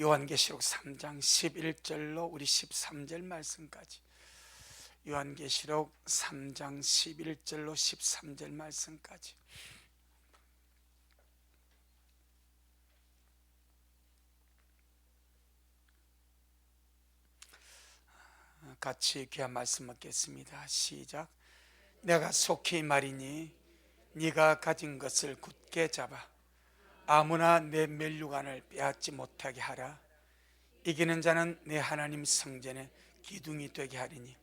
요한계시록 3장 11절로 우리 13절 말씀까지, 요한계시록 3장 11절로 13절 말씀까지 같이 귀한 말씀 듣겠습니다. 시작. 내가 속히 말이니 네가 가진 것을 굳게 잡아 아무나 내 면류관을 빼앗지 못하게 하라. 이기는 자는 내 하나님 성전의 기둥이 되게 하리니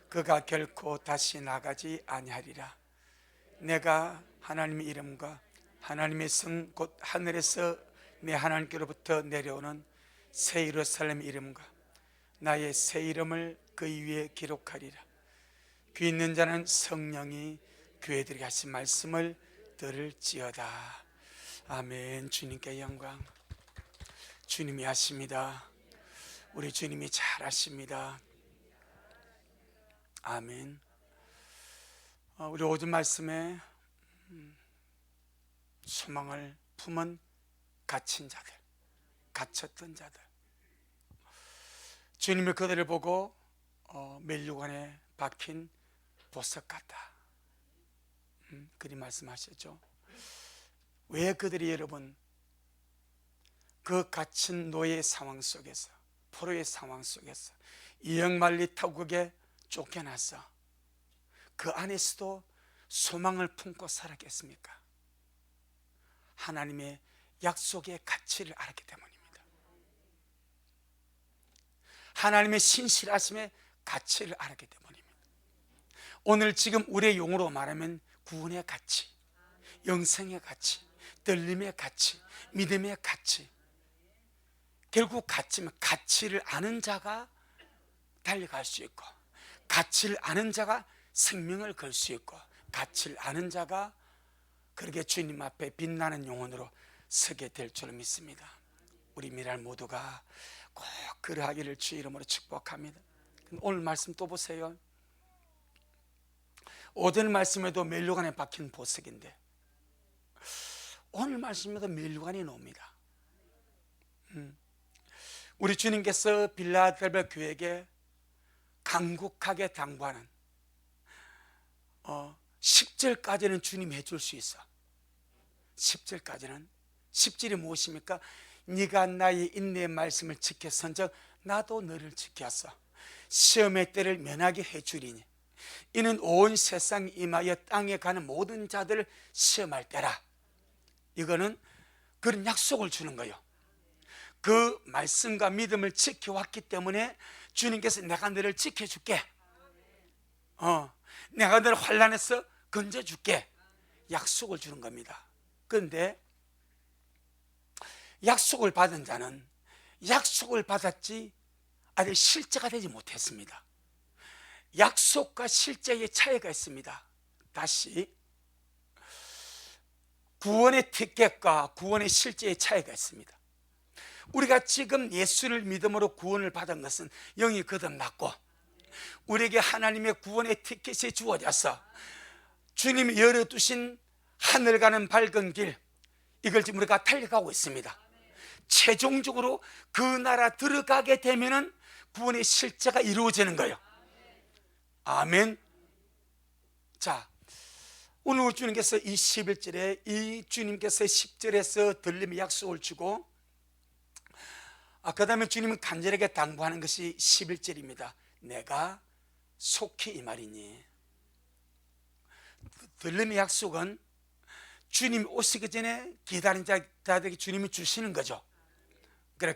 그가 결코 다시 나가지 아니하리라. 내가 하나님의 이름과 하나님의 성 곧 하늘에서 내 하나님께로부터 내려오는 새 예루살렘 이름과 나의 새 이름을 그 위에 기록하리라. 귀 있는 자는 성령이 교회들에게 하신 말씀을 들을지어다. 아멘. 주님께 영광. 주님이 하십니다. 우리 주님이 잘 하십니다. 아멘. 우리 오전 말씀에 소망을 품은 갇힌 자들, 갇혔던 자들, 주님이 그들을 보고 면류관에 박힌 보석 같다, 그리 말씀하셨죠. 왜 그들이 여러분 그 갇힌 노예의 상황 속에서, 포로의 상황 속에서 이역만리 타국에 쫓겨나서 그 안에서도 소망을 품고 살았겠습니까? 하나님의 약속의 가치를 알았기 때문입니다. 하나님의 신실하심의 가치를 알았기 때문입니다. 오늘 지금 우리의 용어로 말하면 구원의 가치, 영생의 가치, 들림의 가치, 믿음의 가치, 결국 가치면 가치를 아는 자가 달려갈 수 있고, 가치를 아는 자가 생명을 걸 수 있고, 가치를 아는 자가 그렇게 주님 앞에 빛나는 영혼으로 서게 될 줄 믿습니다. 우리 미랄 모두가 꼭 그러하기를 주 이름으로 축복합니다. 오늘 말씀 또 보세요. 오전 말씀에도 면류관에 박힌 보석인데 오늘 말씀에도 면류관이 나옵니다. 우리 주님께서 빌라델비아 교회에게 간곡하게 당부하는 10절까지는 주님이 해줄 수 있어. 10절까지는 10절이 무엇입니까? 네가 나의 인내의 말씀을 지켰은즉 나도 너를 지켰어. 시험의 때를 면하게 해주리니 이는 온 세상에 임하여 땅에 가는 모든 자들을 시험할 때라. 이거는 그런 약속을 주는 거예요. 그 말씀과 믿음을 지켜왔기 때문에 주님께서 내가 너를 지켜줄게, 내가 너를 환난에서 건져줄게, 약속을 주는 겁니다. 그런데 약속을 받은 자는 약속을 받았지 아직 실제가 되지 못했습니다. 약속과 실제의 차이가 있습니다. 다시, 구원의 티켓과 구원의 실제의 차이가 있습니다. 우리가 지금 예수를 믿음으로 구원을 받은 것은 영이 거듭났고 우리에게 하나님의 구원의 티켓이 주어져서 주님이 열어두신 하늘 가는 밝은 길, 이걸 지금 우리가 달려가고 있습니다. 최종적으로 그 나라 들어가게 되면은 구원의 실제가 이루어지는 거예요. 아멘. 자, 오늘 주님께서 이 11절에 이 주님께서 10절에서 들림의 약속을 주고 그 다음에 주님은 간절하게 당부하는 것이 11절입니다. 내가 속히 이 말이니. 들림의 약속은 주님이 오시기 전에 기다린 자들에게 주님이 주시는 거죠. 그래,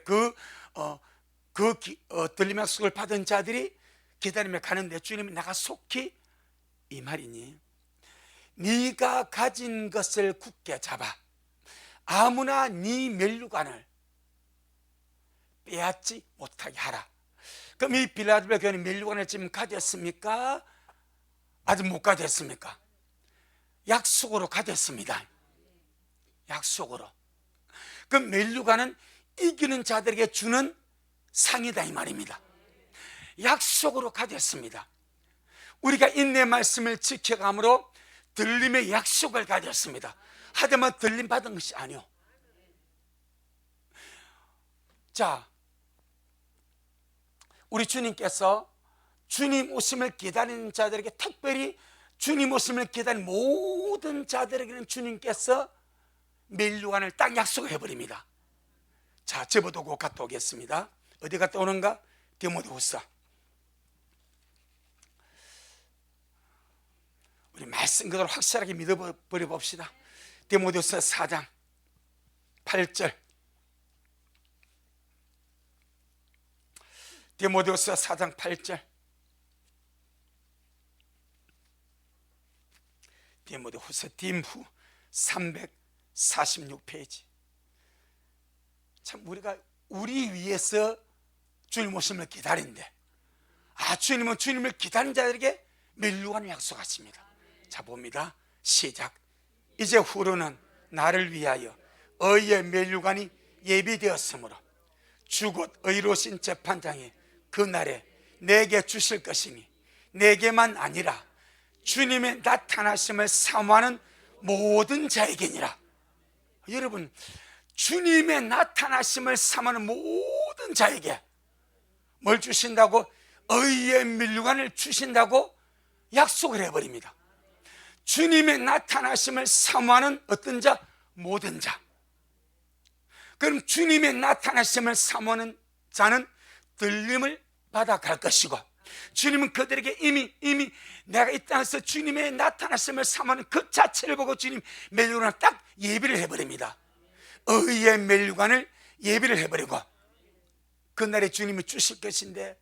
들림의 약속을 받은 자들이 기다리며 가는데 주님이 내가 속히 이 말이니 네가 가진 것을 굳게 잡아 아무나 네 면류관을 빼앗지 못하게 하라. 그럼 이 빌라델비아 교회는 면류관을 지금 가졌습니까? 아직 못 가졌습니까? 약속으로 가졌습니다. 약속으로. 그 면류관은 이기는 자들에게 주는 상이다 이 말입니다. 약속으로 가졌습니다. 우리가 인내 말씀을 지켜감으로 들림의 약속을 가졌습니다. 하지만 들림 받은 것이 아니요. 자, 우리 주님께서 주님 오심을 기다리는 자들에게, 특별히 주님 오심을 기다리는 모든 자들에게는 주님께서 멸류관을 딱 약속해 버립니다. 자, 접어두고 갔다 오겠습니다. 어디 갔다 오는가? 디모데후서. 우리 말씀 그대로 확실하게 믿어버려 봅시다. 디모데후서 4장 8절. 디모데후서 4장 8절. 디모데후서 딤후 346페이지. 참 우리가 우리 위해서 주님 오심을 기다린대. 주님은 주님을 기다린 자들에게 멸류관을 약속하십니다. 자, 봅니다. 시작. 이제 후로는 나를 위하여 의의 멸류관이 예비되었으므로 주 곧 의로우신 재판장이 그날에 내게 주실 것이니 내게만 아니라 주님의 나타나심을 사모하는 모든 자에게니라. 여러분, 주님의 나타나심을 사모하는 모든 자에게 뭘 주신다고? 의의 멸류관을 주신다고 약속을 해버립니다. 주님의 나타나심을 사모하는 어떤 자? 모든 자. 그럼 주님의 나타나심을 사모하는 자는 들림을 받아갈 것이고, 주님은 그들에게 이미 내가 이 땅에서 주님의 나타나심을 사모하는 그 자체를 보고 주님 멸류관을 딱 예비를 해버립니다. 의의 멸류관을 예비를 해버리고 그날에 주님이 주실 것인데,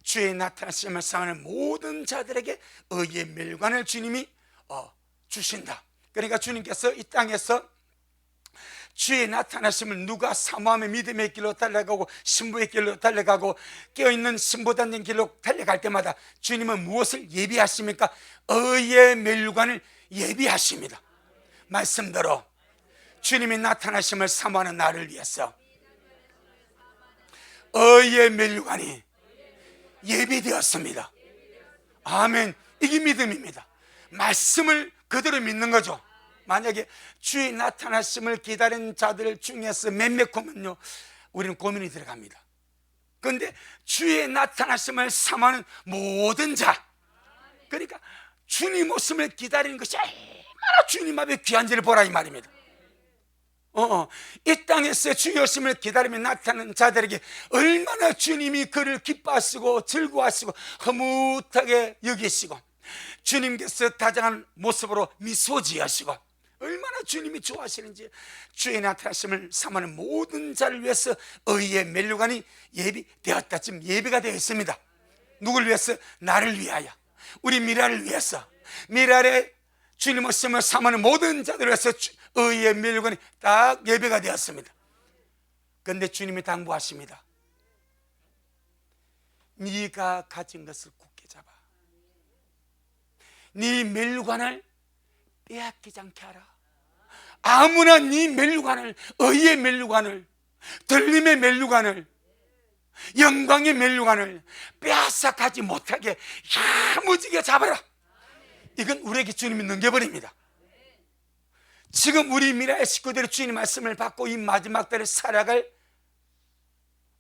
주의 나타나심을 사모하는 모든 자들에게 의의 멸류관을 주님이 주신다. 그러니까 주님께서 이 땅에서 주의 나타나심을 누가 사모하며 믿음의 길로 달려가고 신부의 길로 달려가고 깨어있는 신부단된 길로 달려갈 때마다 주님은 무엇을 예비하십니까? 의의 멸류관을 예비하십니다. 말씀대로 주님의 나타나심을 사모하는 나를 위해서 의의 멸류관이 예비되었습니다. 아멘. 이게 믿음입니다. 말씀을 그대로 믿는 거죠. 만약에 주의 나타나심을 기다리는 자들 중에서 몇몇 고면요, 우리는 고민이 들어갑니다. 그런데 주의 나타나심을 사모하는 모든 자, 그러니까 주님 오심을 기다리는 것이 얼마나 주님 앞에 귀한지를 보라 이 말입니다. 이 땅에서 주의 오심을 기다리며 나타나는 자들에게 얼마나 주님이 그를 기뻐하시고 즐거워하시고 흐뭇하게 여기시고 주님께서 다정한 모습으로 미소 지으시고 얼마나 주님이 좋아하시는지, 주의 나타나심을 사모하는 모든 자를 위해서 의의 멸류관이 예비되었다. 지금 예비가 되어 있습니다. 누굴 위해서? 나를 위하여, 우리 미라를 위해서, 미라의 주님 오심을 사모하는 모든 자들을 위해서 의의 멸류관이 딱 예배가 되었습니다. 그런데 주님이 당부하십니다. 네가 가진 것을 굳게 잡아. 네 멸류관을 빼앗기지 않게 하라. 아무나 네 멸류관을, 의의 멸류관을, 들림의 멸류관을, 영광의 멸류관을 빼앗아 가지 못하게 야무지게 잡아라. 이건 우리에게 주님이 넘겨버립니다. 지금 우리 미라의 식구들이 주님 말씀을 받고 이 마지막 때를 살아갈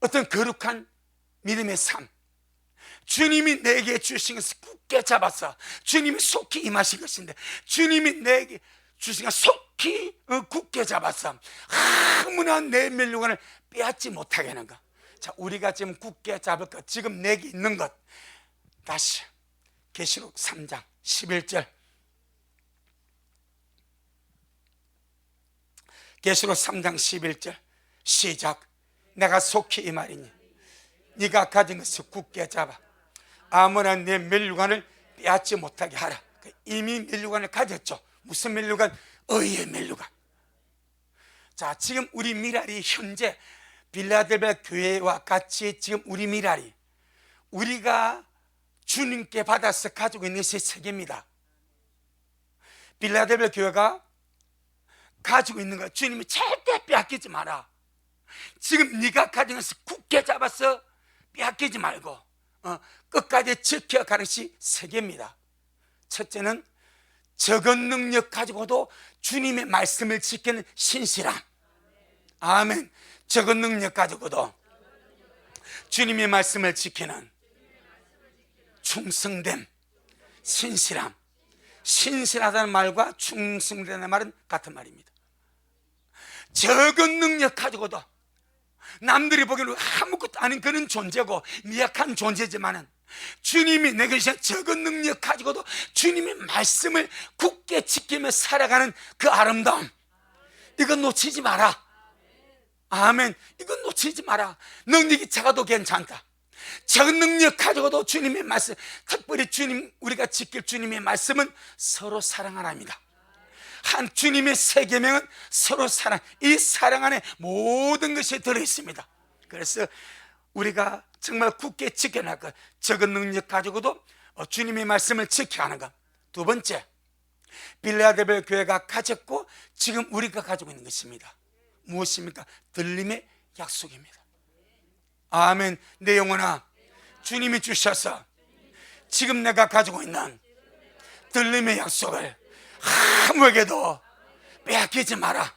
어떤 거룩한 믿음의 삶, 주님이 내게 주신 것을 굳게 잡아서 주님이 속히 임하실 것인데, 주님이 내게 주신 것을 속히 굳게 잡아서 아무나 내 멸류관을 빼앗지 못하게 하는 것. 자, 우리가 지금 굳게 잡을 것, 지금 내게 있는 것, 다시 계시록 3장 11절. 계시록 3장 11절 시작. 내가 속히 임하리니 네가 가진 것을 굳게 잡아 아무나 내 멸류관을 빼앗지 못하게 하라. 이미 멸류관을 가졌죠. 무슨 멸류관? 의의 멸류관. 자, 지금 우리 미랄이 현재 빌라델비아 교회와 같이 지금 우리 미랄이 우리가 주님께 받아서 가지고 있는 것이 세 개입니다. 빌라델비아 교회가 가지고 있는 거 주님이 절대 빼앗기지 마라. 지금 네가 가진 것을 굳게 잡아서 빼앗기지 말고 끝까지 지켜가는 것이 세 개입니다. 첫째는 적은 능력 가지고도 주님의 말씀을 지키는 신실함. 아멘. 적은 능력 가지고도 주님의 말씀을 지키는 충성됨, 신실함. 신실하다는 말과 충성되는 말은 같은 말입니다. 적은 능력 가지고도 남들이 보기에는 아무것도 아닌 그런 존재고 미약한 존재지만은 주님이 내게 주신 적은 능력 가지고도 주님의 말씀을 굳게 지키며 살아가는 그 아름다움, 이건 놓치지 마라. 아멘. 이건 놓치지 마라. 능력이 작아도 괜찮다. 적은 능력 가지고도 주님의 말씀, 특별히 우리가 지킬 주님의 말씀은 서로 사랑하랍니다. 한 주님의 세 계명은 서로 사랑, 이 사랑 안에 모든 것이 들어있습니다. 그래서 우리가 정말 굳게 지켜나갈 것, 적은 능력 가지고도 주님의 말씀을 지켜야 하는 것. 두 번째, 빌라델비아 교회가 가졌고 지금 우리가 가지고 있는 것입니다. 무엇입니까? 들림의 약속입니다. 아멘. 내 영혼아, 주님이 주셔서 지금 내가 가지고 있는 들림의 약속을 아무에게도 빼앗기지 마라.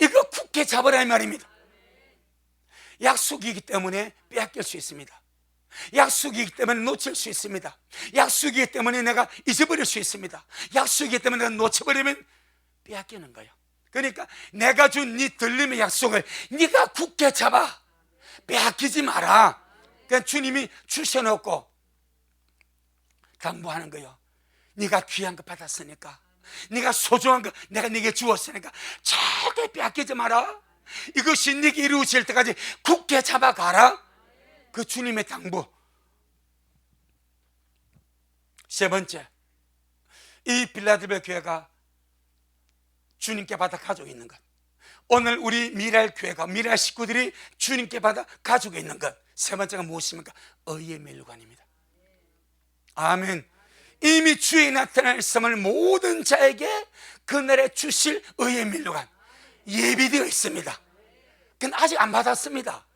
이거 굳게 잡으라 이 말입니다. 약속이기 때문에 빼앗길 수 있습니다. 약속이기 때문에 놓칠 수 있습니다. 약속이기 때문에 내가 잊어버릴 수 있습니다. 약속이기 때문에 내가 놓쳐버리면 빼앗기는 거예요. 그러니까 내가 준 네 들림의 약속을 네가 굳게 잡아. 빼앗기지 마라. 그러니까 주님이 주셔놓고 당부하는 거예요. 네가 귀한 거 받았으니까, 네가 소중한 거 내가 네게 주었으니까 절대 빼앗기지 마라. 이것이 네게 이루어질 때까지 굳게 잡아가라. 그 주님의 당부. 세 번째, 이 빌라델비아 교회가 주님께 받아 가지고 있는 것, 오늘 우리 미랄 교회가, 미랄 식구들이 주님께 받아 가지고 있는 것, 세 번째가 무엇입니까? 의의 면류관입니다. 아멘. 이미 주의 나타날씀을 모든 자에게 그날에 주실 의의 면류관 예비되어 있습니다. 근데 아직 안 받았습니다.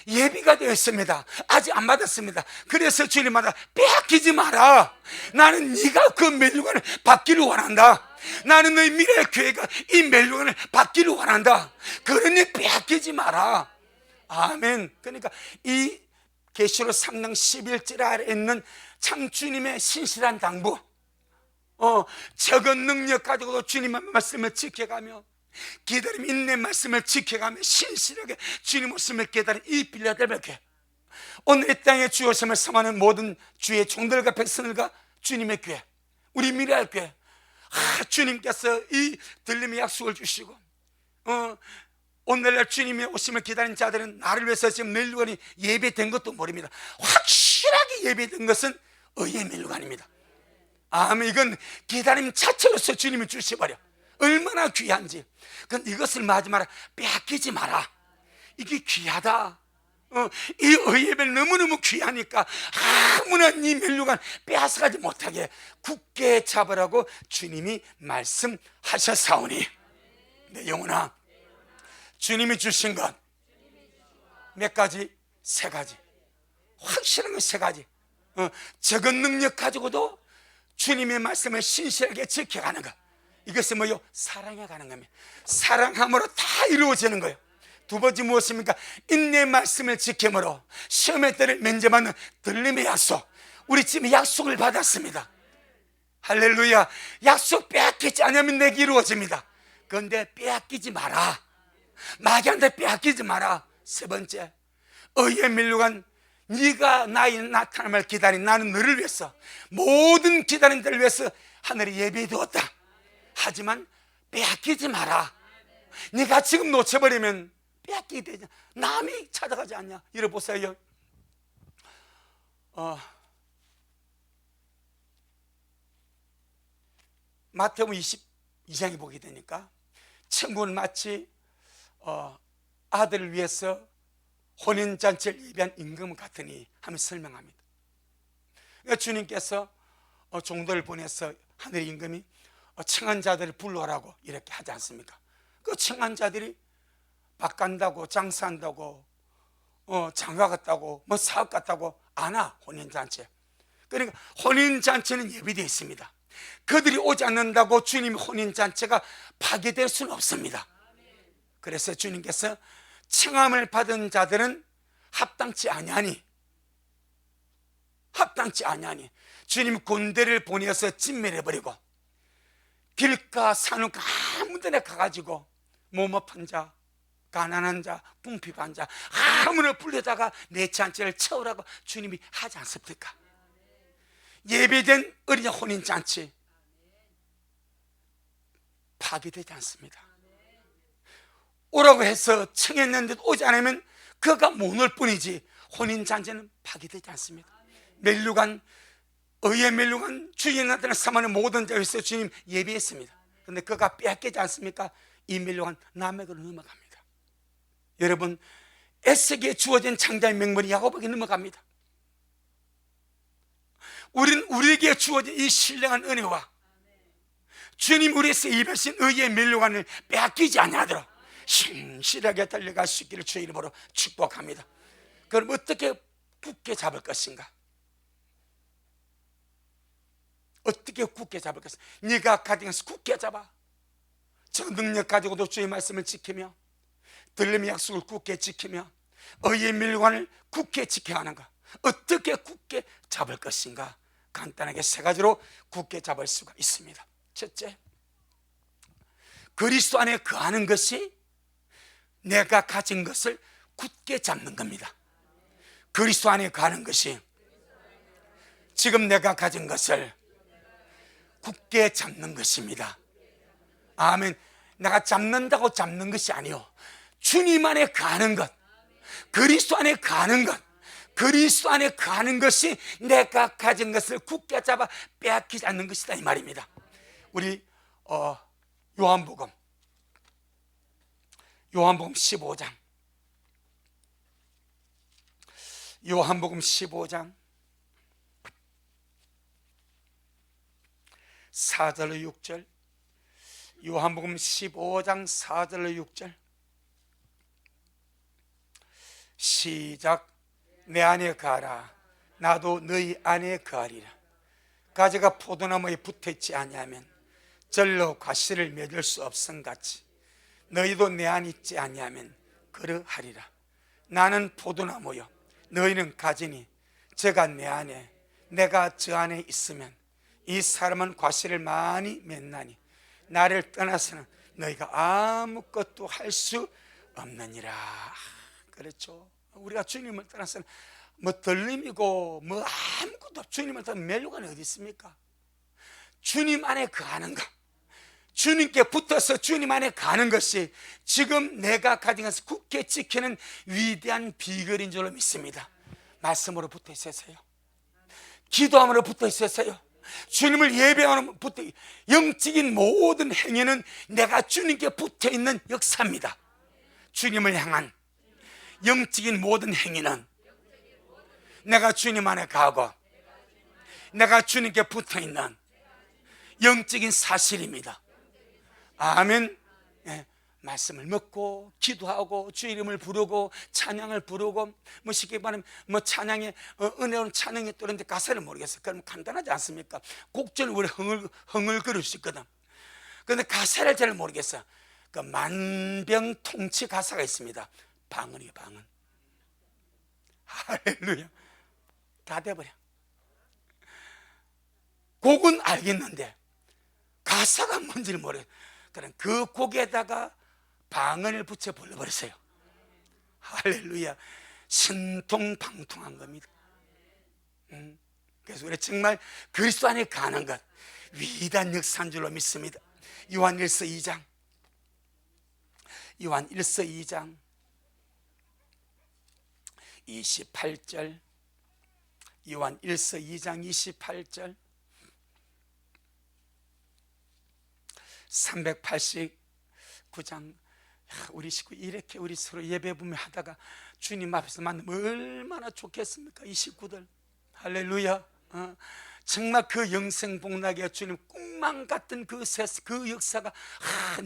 예비가 되어 있습니다. 아직 안 받았습니다. 그래서 주님마다 빼앗기지 마라. 나는 네가 그 면류관을 받기를 원한다. 나는 너희 미래 교회가 이 면류관을 받기를 원한다. 그러니 빼앗기지 마라. 아멘. 그러니까 이 계시록 3장 11절 아래에 있는 참 주님의 신실한 당부, 적은 능력 가지고도 주님의 말씀을 지켜가며 기다림, 인내 말씀을 지켜가며 신실하게 주님 말씀을 기다린 이 빌라델비아 교회, 오늘 이 땅에 주어심을 삼하는 모든 주의 종들과 백성들과 주님의 교회, 우리 미래할 교회, 주님께서 이 들림의 약속을 주시고 오늘날 주님의 오심을 기다린 자들은 나를 위해서 지금 면류관이 예배된 것도 모릅니다. 확실하게 예배된 것은 의의 면류관입니다. 아멘. 이건 기다림 자체로서 주님이 주셔버려. 얼마나 귀한지. 그건 이것을 마지막에 빼앗기지 마라. 이게 귀하다. 이 의예배는 너무너무 귀하니까 아무나 이 면류관 빼앗아가지 못하게 굳게 잡으라고 주님이 말씀하셨사오니, 내 영혼아, 주님이 주신 것 몇 가지? 세 가지. 확실한 건 세 가지. 적은 능력 가지고도 주님의 말씀을 신실하게 지켜가는 것, 이것은 뭐요? 사랑에 가는 겁니다. 사랑함으로 다 이루어지는 거예요. 두 번째 무엇입니까? 인내 말씀을 지킴으로 시험의 때를 면제받는 들림의 약속. 우리 지금 약속을 받았습니다. 할렐루야. 약속 빼앗기지 않으면 내게 이루어집니다. 그런데 빼앗기지 마라. 마귀한테 빼앗기지 마라. 세 번째, 의의 면류관, 네가 나의 나타남을 기다린 나는 너를 위해서, 모든 기다린 자를 위해서 하늘에 예비해 두었다. 하지만 빼앗기지 마라. 네가 지금 놓쳐버리면 빼앗기게 되지. 남이 찾아가지 않냐. 이래 보세요. 마태복음 22장에 보게 되니까 천국은 마치 아들을 위해서 혼인잔치를 예비한 임금 같으니 하며 설명합니다. 그러니까 주님께서 종들을 보내서 하늘의 임금이 청한 자들을 불러라고 이렇게 하지 않습니까? 그 청한 자들이 밥 간다고, 장사한다고, 장가 갔다고, 뭐 사업 갔다고 안 와, 혼인잔치에. 그러니까 혼인잔치는 예비되어 있습니다. 그들이 오지 않는다고 주님의 혼인잔치가 파괴될 수는 없습니다. 그래서 주님께서 청함을 받은 자들은 합당치 아니하니 주님 군대를 보내서 진멸해버리고 길가 산울가 아무 데나 가가지고 몸 아픈 자, 가난한 자, 궁핍한 자 아무나 불러다가 내 잔치를 채우라고 주님이 하지 않습니까? 예배된 어린이 혼인잔치 파괴되지 않습니다. 오라고 해서 청했는데도 오지 않으면 그가 못 올 뿐이지 혼인잔치는 파괴되지 않습니다. 멜류관, 의의 멜류관 주인 나타나 사마는 모든 자에서 주님 예비했습니다. 그런데 그가 빼앗기지 않습니까? 이 멜류관 남에게로 넘어갑니다. 여러분, 에스에게 주어진 창자의 명분이 야곱에게 넘어갑니다. 우리에게 주어진 이 신령한 은혜와 주님 우리에서 입으신 의의 멜류관을 빼앗기지 아니하도록 신실하게 달려갈 수 있기를 주의 이름으로 축복합니다. 그럼 어떻게 굳게 잡을 것인가? 어떻게 굳게 잡을 것인가? 네가 가진 것을 굳게 잡아. 저 능력 가지고도 주의 말씀을 지키며 들림의 약속을 굳게 지키며 의의 멜류관을 굳게 지켜야 하는가? 어떻게 굳게 잡을 것인가? 간단하게 세 가지로 굳게 잡을 수가 있습니다. 첫째, 그리스도 안에 거하는 것이 내가 가진 것을 굳게 잡는 겁니다. 그리스도 안에 거하는 것이 지금 내가 가진 것을 굳게 잡는 것입니다. 아멘. 내가 잡는다고 잡는 것이 아니요, 주님 안에 거하는 것, 그리스도 안에 거하는 것, 그리스도 안에 거하는 것이 내가 가진 것을 굳게 잡아 빼앗기지 않는 것이다 이 말입니다. 우리 요한복음 15장 요한복음 15장 4절로 6절 요한복음 15장 4절로 6절 시작. 내 안에 거하라 나도 너희 안에 거하리라. 가지가 포도나무에 붙어있지 아니하면 절로 과실을 맺을 수 없음같이 너희도 내 안에 있지 아니하면 그러하리라. 나는 포도나무요 너희는 가지니 제가 내 안에 내가 저 안에 있으면 이 사람은 과실을 많이 맺나니 나를 떠나서는 너희가 아무것도 할 수 없느니라. 그렇죠. 우리가 주님을 떠나서는 뭐 들림이고 뭐 아무것도 주님을 떠나서 멜류관이 어디 있습니까? 주님 안에 거하는 것, 주님께 붙어서 주님 안에 가는 것이 지금 내가 가진 것을 굳게 지키는 위대한 비결인 줄로 믿습니다. 말씀으로 붙어 있으세요. 기도함으로 붙어 있으세요. 주님을 예배하는 붙어, 영적인 모든 행위는 내가 주님께 붙어 있는 역사입니다. 주님을 향한 영적인 모든 행위는 내가 주님 안에 가고 내가 주님께 붙어 있는 영적인 사실입니다. 아멘. 예, 말씀을 먹고 기도하고 주 이름을 부르고 찬양을 부르고 뭐 쉽게 말하면 뭐 찬양에 은혜로운 찬양이 또는데 가사를 모르겠어요. 그럼 간단하지 않습니까? 곡전을 우리 흥얼거릴 수 있거든. 그런데 가사를 잘 모르겠어. 그 만병통치 가사가 있습니다. 방언이에요, 방언. 할렐루야. 다 돼버려. 곡은 알겠는데 가사가 뭔지를 모르겠어요. 그럼 그 곡에다가 방언을 붙여 불러버렸어요. 할렐루야. 신통방통한 겁니다. 그래서 우리 정말 그리스도 안에 가는 것 위대한 역사인 줄로 믿습니다. 요한일서 2장 요한일서 2장 28절 요한일서 2장 28절 389장 우리 식구 이렇게 우리 서로 예배 부며 하다가 주님 앞에서 만나면 얼마나 좋겠습니까? 이 식구들 할렐루야. 정말 그 영생복락의 주님 꿈만 같은 그 역사가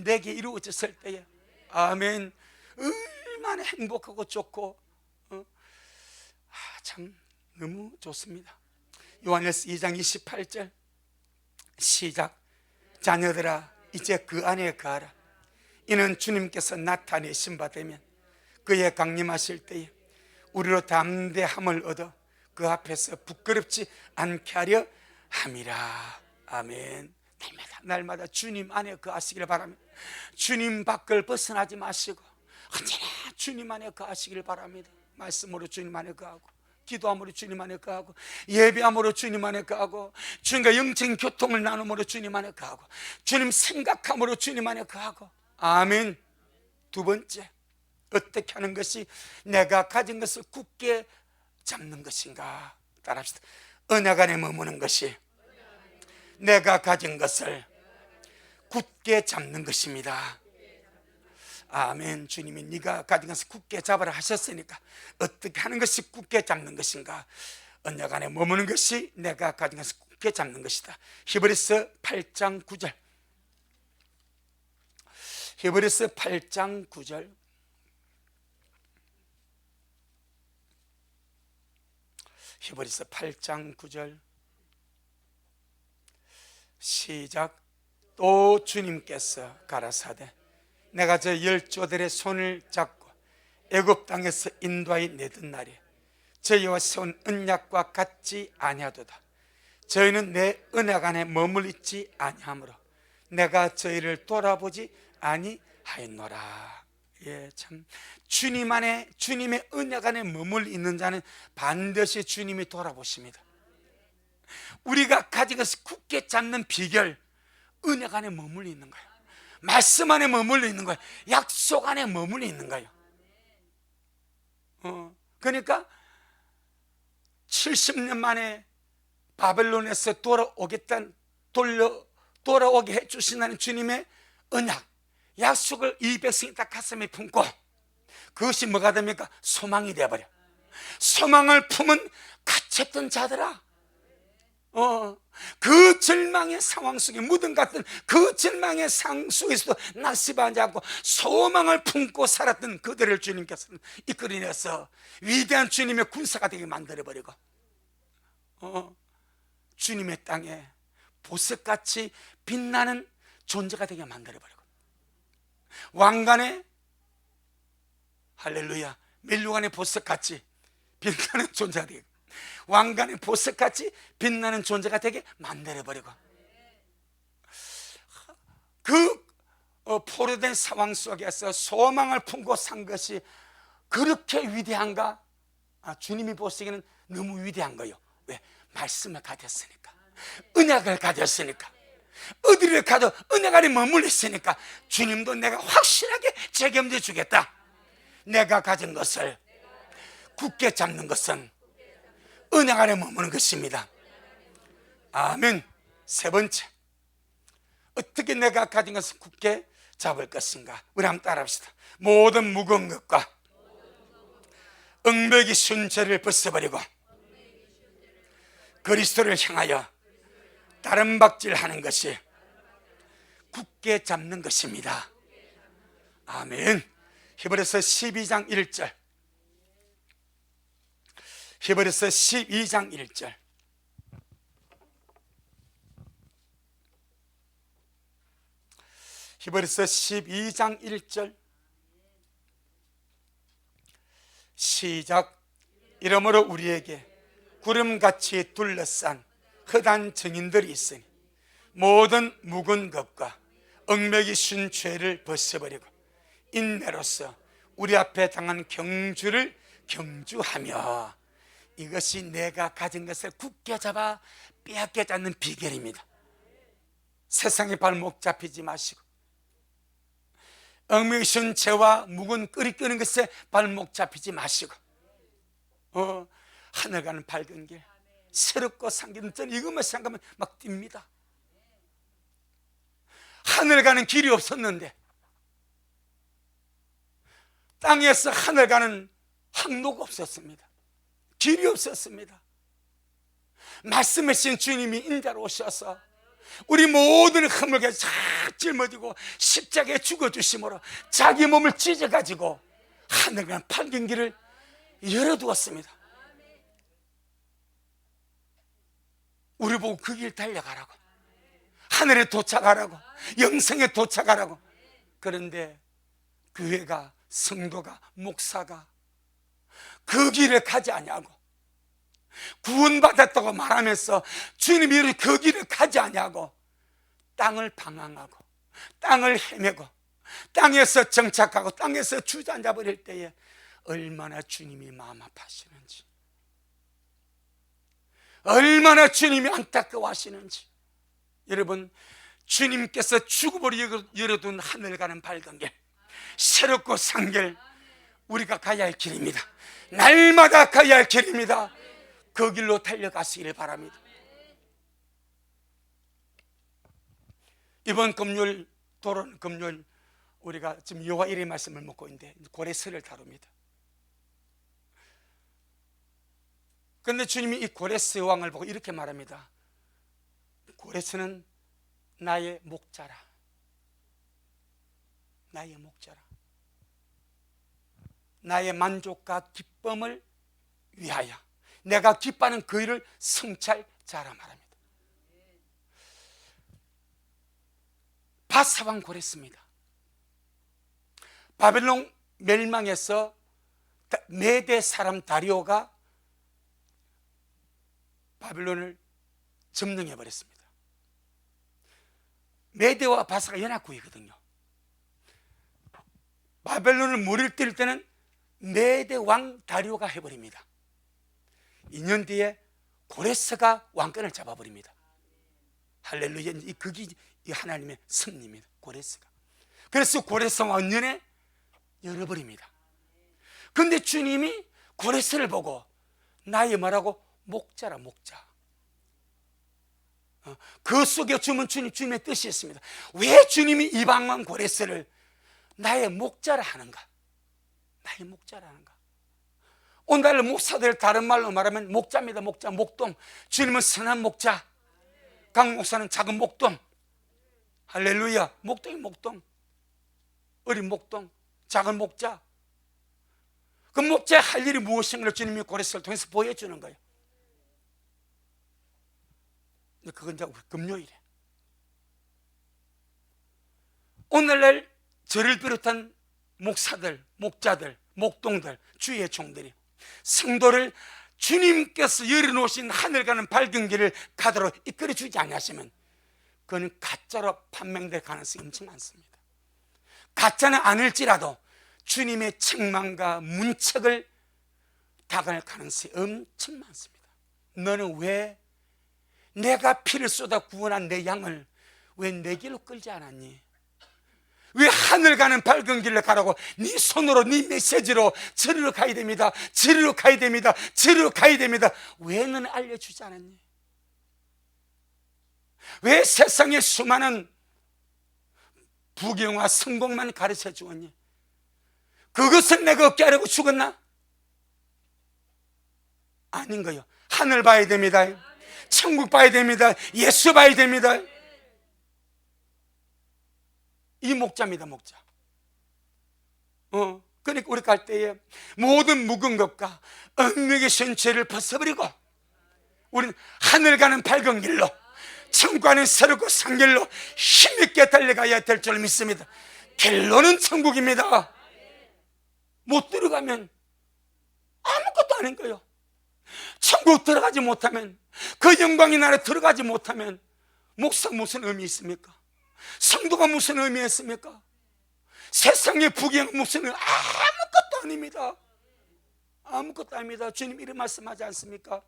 내게 이루어졌을 때에 아멘 얼마나 행복하고 좋고 참 너무 좋습니다. 요한일서 2장 28절 시작. 자녀들아 이제 그 안에 거하라. 이는 주님께서 나타내신 바 되면 그의 강림하실 때에 우리로 담대함을 얻어 그 앞에서 부끄럽지 않게 하려 함이라. 아멘. 날마다 주님 안에 거하시기를 바랍니다. 주님 밖을 벗어나지 마시고 언제나 주님 안에 거하시기를 바랍니다. 말씀으로 주님 안에 거하고, 기도함으로 주님 안에 거하고, 예배함으로 주님 안에 거하고, 주님과 영적인 교통을 나눔으로 주님 안에 거하고, 주님 생각함으로 주님 안에 거하고. 아멘. 두 번째, 어떻게 하는 것이 내가 가진 것을 굳게 잡는 것인가? 따라합시다. 언약 안에 머무는 것이 내가 가진 것을 굳게 잡는 것입니다. 아멘. 주님이 네가 가진 것을 굳게 잡으라 하셨으니까 어떻게 하는 것이 굳게 잡는 것인가? 언약 안에 머무는 것이 내가 가진 것을 굳게 잡는 것이다. 히브리서 8장 9절. 히브리서 8장 9절. 히브리서 8장 9절. 시작. 또 주님께서 가라사대 내가 저 열조들의 손을 잡고 애굽 땅에서 인도하여 내던 날에 저희와 세운 언약과 같지 아니하도다. 저희는 내 언약 안에 머물리지 아니하므로 내가 저희를 돌아보지 아니하였노라. 예, 참 주님 안에, 주님의 언약 안에 머물러 있는 자는 반드시 주님이 돌아보십니다. 우리가 가진 것을 굳게 잡는 비결, 언약 안에 머물러 있는 거예요. 말씀 안에 머물러 있는 거예요. 약속 안에 머물러 있는 거예요. 그러니까 70년 만에 바벨론에서 돌아오게 해주신다는 주님의 언약, 약속을 이 백성이 딱 가슴에 품고, 그것이 뭐가 됩니까? 소망이 되어버려. 소망을 품은 갇혔던 자들아, 그 절망의 상황 속에, 무덤 같은 그 절망의 상황 속에서도 낙심하지 않고 소망을 품고 살았던 그들을 주님께서는 이끌어내서 위대한 주님의 군사가 되게 만들어버리고, 주님의 땅에 보석같이 빛나는 존재가 되게 만들어버리고, 왕관의, 할렐루야, 멜루간의 보석같이 빛나는 존재가 되게, 왕관의 보석같이 빛나는 존재가 되게 만들어버리고, 그 포로된 상황 속에서 소망을 품고 산 것이 그렇게 위대한가? 주님이 보시기에는 너무 위대한 거예요. 왜? 말씀을 가졌으니까, 언약을 가졌으니까, 어디를 가도 언약 안에 머물러 있으니까 주님도 내가 확실하게 책임져 주겠다. 내가 가진 것을 굳게 잡는 것은 언약 안에 머무는 것입니다. 아멘. 세 번째, 어떻게 내가 가진 것을 굳게 잡을 것인가? 우리 한번 따라합시다. 모든 무거운 것과 얽매기 쉬운 죄를 벗어버리고 그리스도를 향하여 다른 박질하는 것이 굳게 잡는 것입니다. 아멘. 히브리서 12장 1절. 히브리서 12장 1절. 히브리서 12장 1절. 시작. 이러므로 우리에게 구름같이 둘러싼 허다한 증인들이 있으니 모든 묵은 것과 얽매기 쉬운 죄를 벗어버리고 인내로서 우리 앞에 당한 경주를 경주하며. 이것이 내가 가진 것을 굳게 잡아 빼앗기지 않는 비결입니다. 세상에 발목 잡히지 마시고, 얽매기 쉬운 죄와 묵은 끓이 끄는 것에 발목 잡히지 마시고, 하늘 가는 밝은 길, 새롭고 상기는, 저는 이것만 생각하면 막 뜁니다. 하늘 가는 길이 없었는데, 땅에서 하늘 가는 항로가 없었습니다. 길이 없었습니다. 말씀하신 주님이 인자로 오셔서 우리 모든 허물게 쫙 짊어지고 십자가에 죽어주심으로 자기 몸을 찢어가지고 하늘 가는 밝은 길을 열어두었습니다. 우리 보고 그 길 달려가라고, 하늘에 도착하라고, 영생에 도착하라고. 그런데 교회가, 성도가, 목사가 그 길을 가지 아니하고, 구원받았다고 말하면서 주님 이름 그 길을 가지 아니하고 땅을 방황하고 땅을 헤매고 땅에서 정착하고 땅에서 주저앉아 버릴 때에 얼마나 주님이 마음 아파하시는지, 얼마나 주님이 안타까워하시는지. 여러분, 주님께서 죽음으로 열어둔 하늘 가는 밝은 길, 새롭고 산 길, 우리가 가야 할 길입니다. 날마다 가야 할 길입니다. 그 길로 달려가시기를 바랍니다. 이번 금요일, 도론 금요일, 우리가 지금 여호와 일의 말씀을 먹고 있는데 고레스를 다룹니다. 그런데 주님이 이 고레스 왕을 보고 이렇게 말합니다. 고레스는 나의 목자라. 나의 목자라. 나의 만족과 기쁨을 위하여 내가 기뻐하는 그 일을 성찰자라 말합니다. 바사왕 고레스입니다. 바벨론 멸망해서 메대 사람 다리오가 바벨론을 점령해 버렸습니다. 메대와 바사가 연합국이거든요. 바벨론을 무너뜨릴 때는 메대 왕 다리오가 해버립니다. 2년 뒤에 고레스가 왕권을 잡아버립니다. 할렐루야. 그게 하나님의 승리입니다. 고레스가. 그래서 고레스 왕년에 열어버립니다. 그런데 주님이 고레스를 보고 나의 뭐라고? 목자라. 목자. 그 속에 주님의 뜻이 있습니다. 왜 주님이 이방왕 고레스를 나의 목자라 하는가? 나의 목자라 하는가? 오늘 목사들 다른 말로 말하면 목자입니다. 목자, 목동. 주님은 선한 목자, 강 목사는 작은 목동. 할렐루야. 목동이 목동, 어린 목동, 작은 목자. 그 목자의 할 일이 무엇인가를 주님이 고레스를 통해서 보여주는 거예요. 그건 이제 금요일에, 오늘날 저를 비롯한 목사들, 목자들, 목동들, 주의 종들이 성도를 주님께서 열어놓으신 하늘 가는 밝은 길을 가도록 이끌어주지 않으시면 그건 가짜로 판명될 가능성이 엄청 많습니다. 가짜는 아닐지라도 주님의 책망과 문책을 당할 가능성이 엄청 많습니다. 너는 왜 내가 피를 쏟아 구원한 내 양을 왜 내 길로 끌지 않았니? 왜 하늘 가는 밝은 길을 가라고 네 손으로, 네 메시지로 저리로 가야 됩니다, 저리로 가야 됩니다, 저리로 가야 됩니다, 왜 너는 알려주지 않았니? 왜 세상의 수많은 부경과 성공만 가르쳐 주었니? 그것을 내가 얻게 하려고 죽었나? 아닌 거요. 하늘 봐야 됩니다. 천국 봐야 됩니다. 예수 봐야 됩니다. 이 목자입니다. 목자. 그러니까 우리 갈 때에 모든 묵은 것과 얽매게 신 죄를 벗어버리고 우리는 하늘 가는 밝은 길로, 천국 가는 새롭고 산 길로 힘있게 달려가야 될 줄 믿습니다. 결론은 천국입니다. 못 들어가면 아무것도 아닌 거예요. 천국 들어가지 못하면, 그 영광의 나라에 들어가지 못하면 목사 무슨 의미 있습니까? 성도가 무슨 의미 있습니까? 세상의 부귀는 무슨 의미? 아무것도 아닙니다. 아무것도 아닙니다. 주님 이런 말씀하지 않습니까?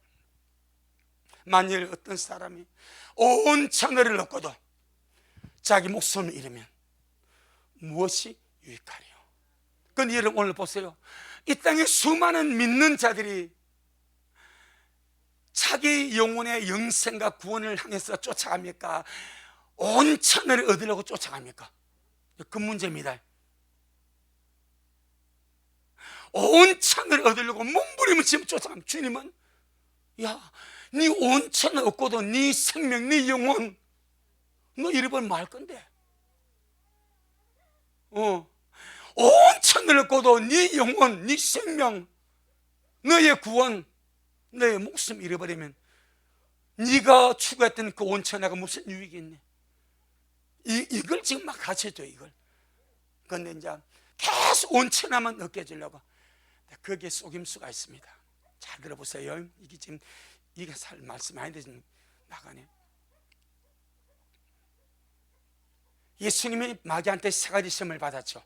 만일 어떤 사람이 온 천하를 얻고도 자기 목숨을 잃으면 무엇이 유익하리요? 그런데 여러분 오늘 보세요. 이 땅에 수많은 믿는 자들이 자기 영혼의 영생과 구원을 향해서 쫓아갑니까? 온 천하를 얻으려고 쫓아갑니까? 그 문제입니다. 온 천하를 얻으려고 몸부림을 지금 쫓아갑니다. 주님은 야, 네 온 천하 얻고도 네 생명, 네 영혼 너 잃어버리면 뭐 할 건데? 온 천하를 얻고도 네 영혼, 네 생명, 너의 구원, 너의 목숨 잃어버리면 네가 추구했던 그 온 천하가 무슨 유익이 있니? 이걸 지금 막 가르쳐줘. 이걸. 그런데 이제 계속 온 천하만 얻게 해주려고 거기에 속임수가 있습니다. 잘 들어보세요. 이게 지금 이게 살 말씀이 아닌데 지금 나가네. 예수님이 마귀한테 세 가지 시험을 받았죠.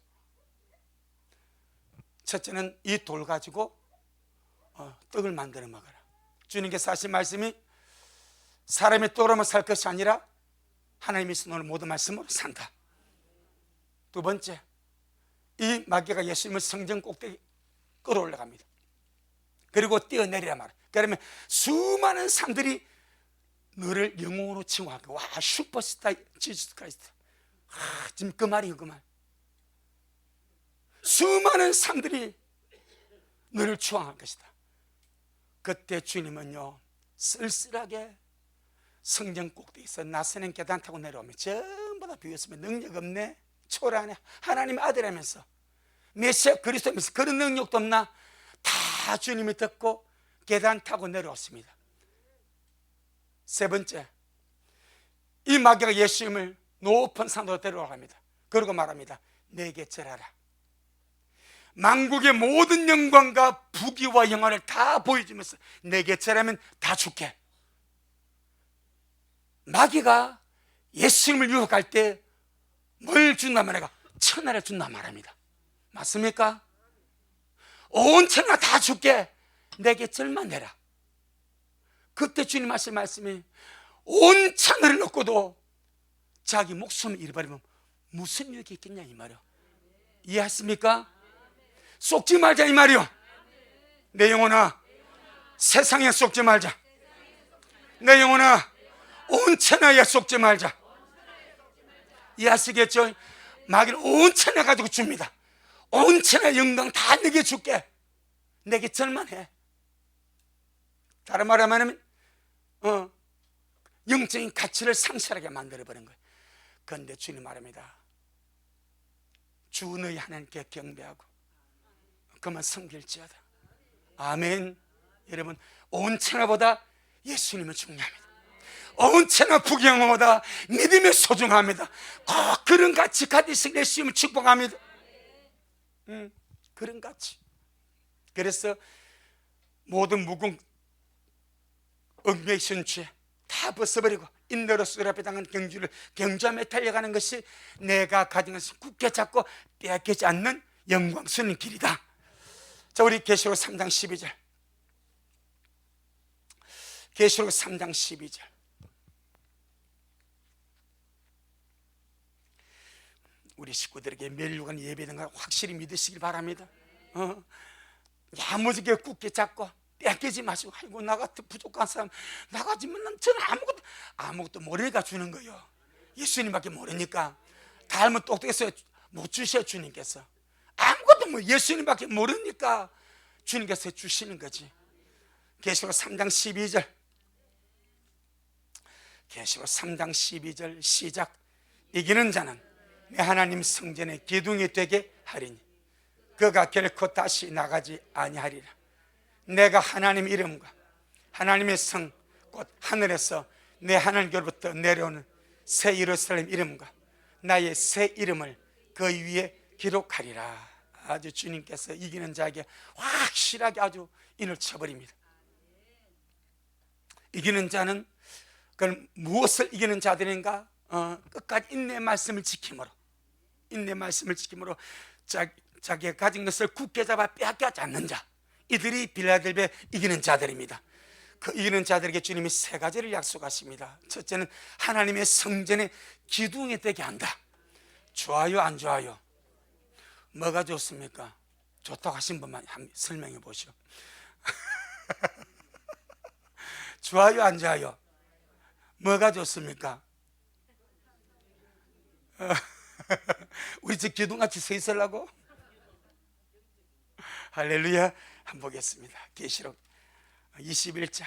첫째는 이 돌 가지고 떡을 만들어 먹어라. 주님께서 하신 말씀이 사람이 떡으로만 살 것이 아니라 하나님이 쓰는 모든 말씀으로 산다. 두 번째, 이 마귀가 예수님을 성전 꼭대기 끌어올라갑니다. 그리고 뛰어내리라 말이야. 그러면 수많은 사람들이 너를 영웅으로 칭호하고, 와, 슈퍼스타 지저스 크라이스트. 지금 그 말이에요, 그 말. 수많은 사람들이 너를 추앙할 것이다. 그때 주님은요, 쓸쓸하게 성전 꼭대기에서 나서는 계단 타고 내려오면 전부 다 비웃으면 능력 없네, 초라하네, 하나님 아들이면서 메시아 그리스도면서 그런 능력도 없나, 다 주님이 듣고 계단 타고 내려왔습니다. 세 번째, 이 마귀가 예수님을 높은 산으로 데려갑니다. 그러고 말합니다. 내게 절하라. 만국의 모든 영광과 부귀와 영화를 다 보여주면서 내게 절하면 다 줄게. 마귀가 예수님을 유혹할 때 뭘 준다 말해가? 천하를 준다 말합니다. 맞습니까? 온 천하 다 줄게. 내게 절만 내라. 그때 주님 하신 말씀이 온 천하를 얻고도 자기 목숨을 잃어버리면 무슨 유익이 있겠냐 이 말이요. 이해하십니까? 속지 말자 이 말이요. 내 영혼아, 세상에 속지 말자. 내 영혼아, 온 천하에 속지 말자. 이해하시겠죠? 마귀는 온 천하 가지고 줍니다. 온 천하 영광 다 내게 줄게. 내게 절만 해. 다른 말로 하면 영적인 가치를 상실하게 만들어버린 거예요. 그런데 주님 말합니다. 주 너희 하나님께 경배하고 그만 섬길지어다. 아멘. 여러분, 온 천하보다 예수님은 중요합니다. 온 천하 부경보다 믿음이 소중합니다. 꼭 그런 가치 가지시길 예수님을 축복합니다. 그런 가치. 그래서 모든 묵은 얽매이 죄 다 벗어버리고 인내로서 앞에 당한 경주를 경주하며 달려가는 것이 내가 가진 것을 굳게 잡고 빼앗기지 않는 영광스러운 길이다. 자, 우리 계시록 3장 12절. 계시록 3장 12절. 우리 식구들에게 멸류관 예배된 걸 확실히 믿으시길 바랍니다. 야무지게 굳게 잡고 뺏기지 마시고, 아이고 나 같은 부족한 사람 나 같으면 저는 아무것도 모르니까 주는 거예요. 예수님밖에 모르니까. 닮은 똑똑해서 못 주셔. 주님께서 아무것도 뭐 예수님밖에 모르니까 주님께서 주시는 거지. 계시록 3장 12절. 계시록 3장 12절 시작. 이기는 자는 내 하나님 성전의 기둥이 되게 하리니 그가 결코 다시 나가지 아니하리라. 내가 하나님 이름과 하나님의 성 곧 하늘에서 내 하나님께로부터 내려오는 새 예루살렘 이름과 나의 새 이름을 그 위에 기록하리라. 아주 주님께서 이기는 자에게 확실하게 아주 인을 쳐버립니다. 이기는 자는 그건 무엇을 이기는 자들인가? 끝까지 인내 말씀을 지킴으로, 인내 말씀을 지킴으로 자기가 가진 것을 굳게 잡아 빼앗기지 않는 자, 이들이 빌라델비아에 이기는 자들입니다. 그 이기는 자들에게 주님이 세 가지를 약속하십니다. 첫째는 하나님의 성전의 기둥이 되게 한다. 좋아요, 안 좋아요? 뭐가 좋습니까? 좋다고 하신 분만 설명해 보시오. 좋아요, 안 좋아요? 뭐가 좋습니까? 우리 집 기둥같이 서 있으려고? 할렐루야. 한번 보겠습니다. 계시록 21장.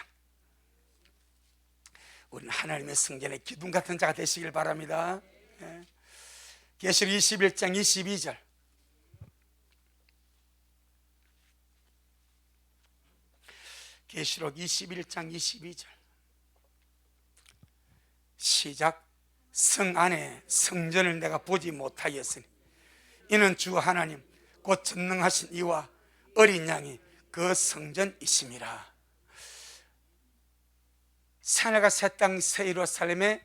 우리는 하나님의 성전의 기둥 같은 자가 되시길 바랍니다. 계시록 21장 22절. 계시록 21장 22절 시작. 성 안에 성전을 내가 보지 못하였으니 이는 주 하나님 곧 전능하신 이와 어린 양이 그 성전이심이라. 새하늘과 새 땅 새 예루살렘에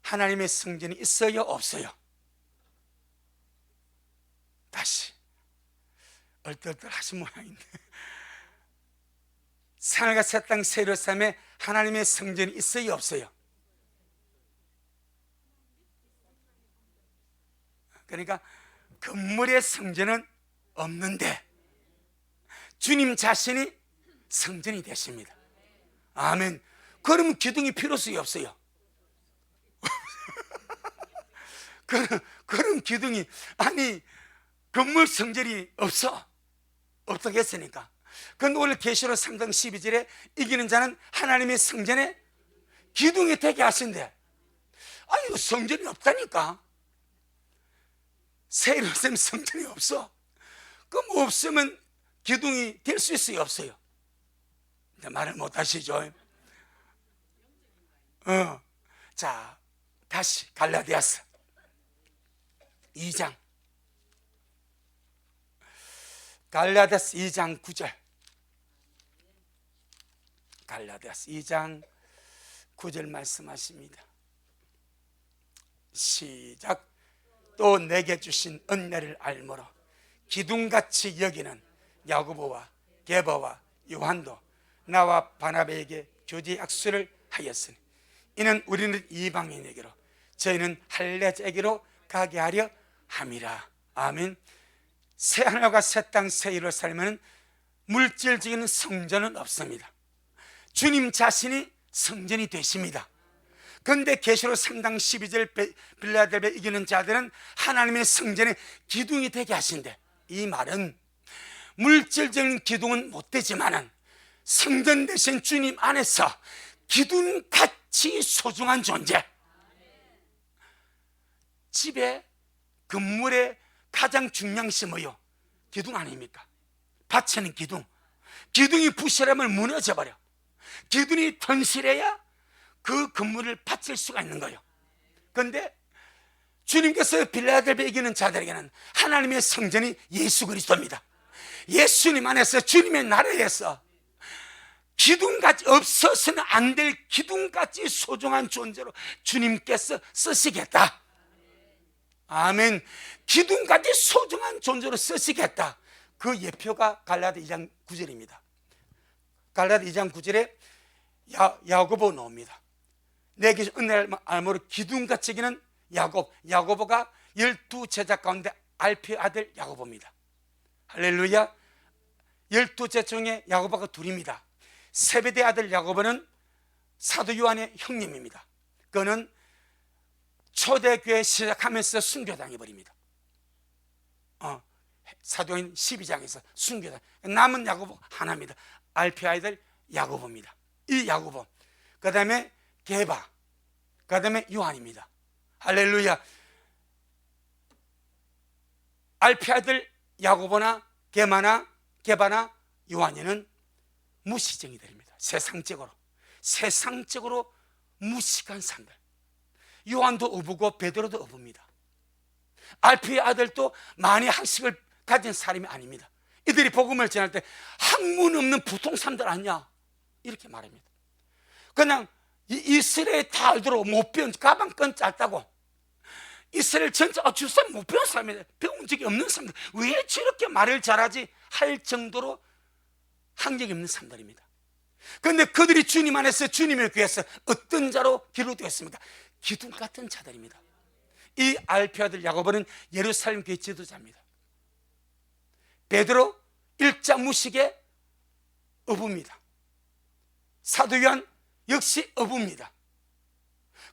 하나님의 성전이 있어요, 없어요? 다시 얼떨떨하신 모양인데, 새하늘과 새 땅 새 예루살렘에 하나님의 성전이 있어요, 없어요? 그러니까 건물의 성전은 없는데 주님 자신이 성전이 되십니다. 아멘. 그러면 기둥이 필요성이 없어요. 그런 기둥이, 아니 건물 성전이 없겠으니까. 그런데 오늘 계시록 3장 12절에 이기는 자는 하나님의 성전에 기둥이 되게 하신대. 아니 성전이 없다니까. 새 예루살렘 성전이 없어. 그럼 없으면 기둥이 될 수 있어요, 없어요? 말을 못 하시죠? 자, 다시 갈라디아서 2장, 갈라디아서 2장 9절. 갈라디아서 2장 9절 말씀하십니다. 시작. 또 내게 주신 은혜를 알므로 기둥같이 여기는 야고보와 게바와 요한도 나와 바나바에게 교제 약수를 하였으니 이는 우리는 이방인에게로 저희는 할례자에게로 가게 하려 함이라. 아멘. 새 하늘과 새 땅 새 예루살렘에는 물질적인 성전은 없습니다. 주님 자신이 성전이 되십니다. 그런데 계시록 3장 12절 빌라델베 이기는 자들은 하나님의 성전에 기둥이 되게 하신대. 이 말은 물질적인 기둥은 못 되지만은 성전 대신 주님 안에서 기둥같이 소중한 존재. 집에 건물의 가장 중요한 것이 뭐요? 기둥 아닙니까? 밭에는 기둥. 기둥이 부실하면 무너져버려. 기둥이 튼실해야 그 건물을 바칠 수가 있는 거예요. 그런데 주님께서 빌라델베 이기는 자들에게는 하나님의 성전이 예수 그리스도입니다. 예수님 안에서 주님의 나라에서 기둥같이 없어서는 안 될 기둥같이 소중한 존재로 주님께서 쓰시겠다. 아멘. 기둥같이 소중한 존재로 쓰시겠다. 그 예표가 갈라디 2장 9절입니다. 갈라디 2장 9절에 야고보 나옵니다. 내게 은혜를 알므로 기둥같이 기는 야고보가 12제자 가운데 알피의 아들 야고보입니다. 할렐루야. 12제자 중에 야고보가 둘입니다. 세베대 아들 야고보는 사도 요한의 형님입니다. 그는 초대교회 시작하면서 순교당해 버립니다. 사도행 12장에서 순교당. 남은 야고보 하나입니다. 알피의 아들 야고보입니다. 이 야고보, 그 다음에 게바, 그 다음에 요한입니다. 할렐루야. 알피의 아들 야고보나 게바나 요한이는 무시쟁이들입니다. 세상적으로 무식한 사람들. 요한도 어부고 베드로도 어부입니다. 알피의 아들도 많이 학식을 가진 사람이 아닙니다. 이들이 복음을 전할 때 학문 없는 보통 사람들 아니야 이렇게 말합니다. 그냥 이스라엘 다 알도록 못 배운, 가방끈 짧다고 이스라엘 전체 주사람 못 배운 사람이다. 배운 적이 없는 사람들 왜 저렇게 말을 잘하지 할 정도로 학력이 없는 사람들입니다. 그런데 그들이 주님 안에서 주님을 위해서 어떤 자로 기록되었습니까? 기둥 같은 자들입니다. 이 알피 아들 야고보는 예루살렘 교회 지도자입니다. 베드로 일자 무식의 어부입니다. 사도 요한 역시 어부입니다.